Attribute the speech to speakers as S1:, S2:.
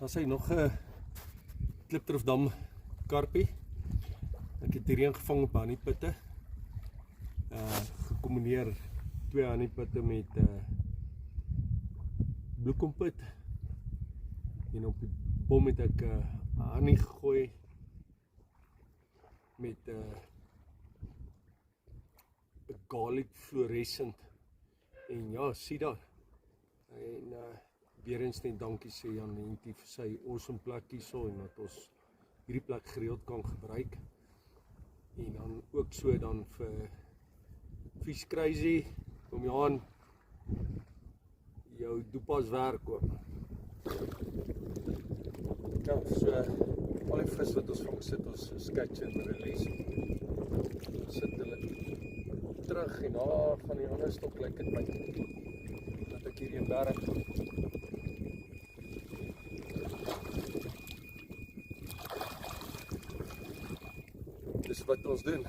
S1: Dan sê nog 'n Klipdrifdam karpie. Ek het hierheen gevang op honeypitte. Gekombineer 2 honeypitte met bloekompit. En op die bom het ek honey gegooi met garlic fluorescent. En ja, sien daar. En weer eens net dankie sê aan Henty vir sy awesome plek hierso en dat ons hierdie plek gereeld kan gebruik. En dan ook so dan vir Fish Crazy, kom jy aan jou doepas werk ook. Ja, so al die vis wat ons vang sit ons catch and release. Sit hulle terug en van die ander stok lyk dit my dat ek hier een berg. Dis wat ons doen.